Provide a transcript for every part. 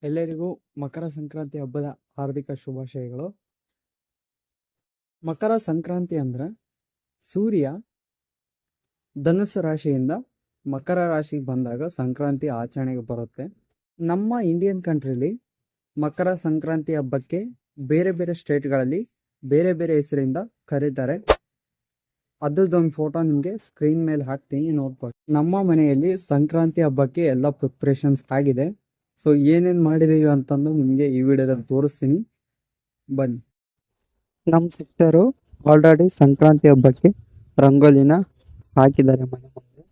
ಎಲ್ಲರಿಗೂ ಮಕರ ಸಂಕ್ರಾಂತಿ ಹಬ್ಬದ ಹಾರ್ದಿಕ ಶುಭಾಶಯಗಳು. ಮಕರ ಸಂಕ್ರಾಂತಿ ಅಂದ್ರೆ ಸೂರ್ಯ ಧನುಸ್ಸು ರಾಶಿಯಿಂದ ಮಕರ ರಾಶಿಗೆ ಬಂದಾಗ ಸಂಕ್ರಾಂತಿ ಆಚರಣೆಗೆ ಬರುತ್ತೆ. ನಮ್ಮ ಇಂಡಿಯನ್ ಕಂಟ್ರಿಲಿ ಮಕರ ಸಂಕ್ರಾಂತಿ ಹಬ್ಬಕ್ಕೆ ಬೇರೆ ಬೇರೆ ಸ್ಟೇಟ್ಗಳಲ್ಲಿ ಬೇರೆ ಬೇರೆ ಹೆಸರಿಂದ ಕರೀತಾರೆ. ಅದರದೊಂದು ಫೋಟೋ ನಿಮಗೆ ಸ್ಕ್ರೀನ್ ಮೇಲೆ ಹಾಕ್ತೀನಿ, ನೋಡ್ಬೋದು. ನಮ್ಮ ಮನೆಯಲ್ಲಿ ಸಂಕ್ರಾಂತಿ ಹಬ್ಬಕ್ಕೆ ಎಲ್ಲ ಪ್ರಿಪ್ರೇಷನ್ಸ್ ಆಗಿದೆ. ಸೊ ಏನೇನು ಮಾಡಿದೀವಿ ಅಂತಂದು ನಿಮಗೆ ಈ ವಿಡಿಯೋದಲ್ಲಿ ತೋರಿಸ್ತೀನಿ, ಬನ್ನಿ. ನಮ್ಮ ಸಿಸ್ಟರು ಆಲ್ರೆಡಿ ಸಂಕ್ರಾಂತಿ ಹಬ್ಬಕ್ಕೆ ರಂಗೋಲಿನ ಹಾಕಿದ್ದಾರೆ ಮನೆ ಮುಂದೆ.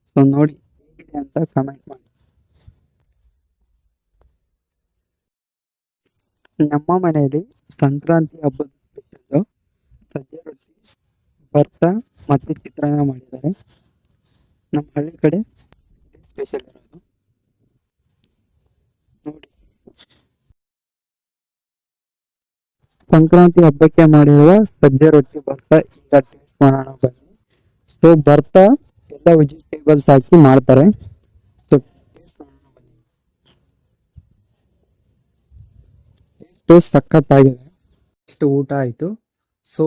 ಸೊ ನೋಡಿ ಹೇಗಿದೆ ಅಂತ ಕಮೆಂಟ್ ಮಾಡಿ. ನಮ್ಮ ಮನೆಯಲ್ಲಿ ಸಂಕ್ರಾಂತಿ ಹಬ್ಬದ ಸ್ಪೆಷಲ್ಲು ಸಜ್ಜೆ ರೊಟ್ಟಿ, ಭರ್ತ ಮತ್ತು ಚಿತ್ರಾನ್ನ ಮಾಡಿದ್ದಾರೆ. ನಮ್ಮ ಹಳ್ಳಿ ಕಡೆ ಸ್ಪೆಷಲ್ ಇರೋದು ನೋಡಿ. ಸಂಕ್ರಾಂತಿ ಹಬ್ಬಕ್ಕೆ ಮಾಡಿರುವ ಸಜ್ಜೆ ರೊಟ್ಟಿ ಭರ್ತ ಈಗ ಟೇಸ್ಟ್ ಮಾಡೋಣ ಬನ್ನಿ. ಸೊ ಭರ್ತ ಎಲ್ಲ ವೆಜಿಟೇಬಲ್ಸ್ ಹಾಕಿ ಮಾಡ್ತಾರೆ. ಸೊ ಟೇಸ್ಟ್ ಮಾಡೋಣ ಬನ್ನಿ. ಟೇಸ್ಟ್ ಸಖತ್ತಾಗಿದೆ. ಇಷ್ಟು ಊಟ ಆಯಿತು. ಸೊ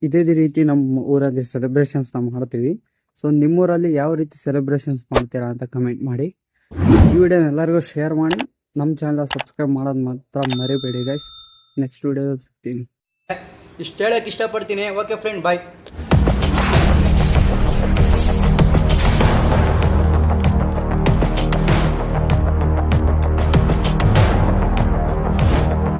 ಇದೇ ರೀತಿ ನಮ್ಮ ಊರಲ್ಲಿ ಸೆಲೆಬ್ರೇಷನ್ಸ್ ನಾವು ಮಾಡ್ತೀವಿ. ಸೊ ನಿಮ್ಮೂರಲ್ಲಿ ಯಾವ ರೀತಿ ಸೆಲೆಬ್ರೇಷನ್ಸ್ ಮಾಡ್ತೀರಾ ಅಂತ ಕಮೆಂಟ್ ಮಾಡಿ. ಈ ವಿಡಿಯೋನ ಎಲ್ಲರಿಗೂ ಶೇರ್ ಮಾಡಿ. ನಮ್ಮ ಚಾನಲ್ ಸಬ್ಸ್ಕ್ರೈಬ್ ಮಾಡೋದು ಮಾತ್ರ ಮರಿಬೇಡಿ ಗೈಸ್. ನೆಕ್ಸ್ಟ್ ವಿಡಿಯೋದಲ್ಲಿ ಸಿಗ್ತೀನಿ. ಇಷ್ಟು ಹೇಳಕ್ಕೆ ಇಷ್ಟಪಡ್ತೀನಿ. ಓಕೆ ಫ್ರೆಂಡ್, ಬಾಯ್.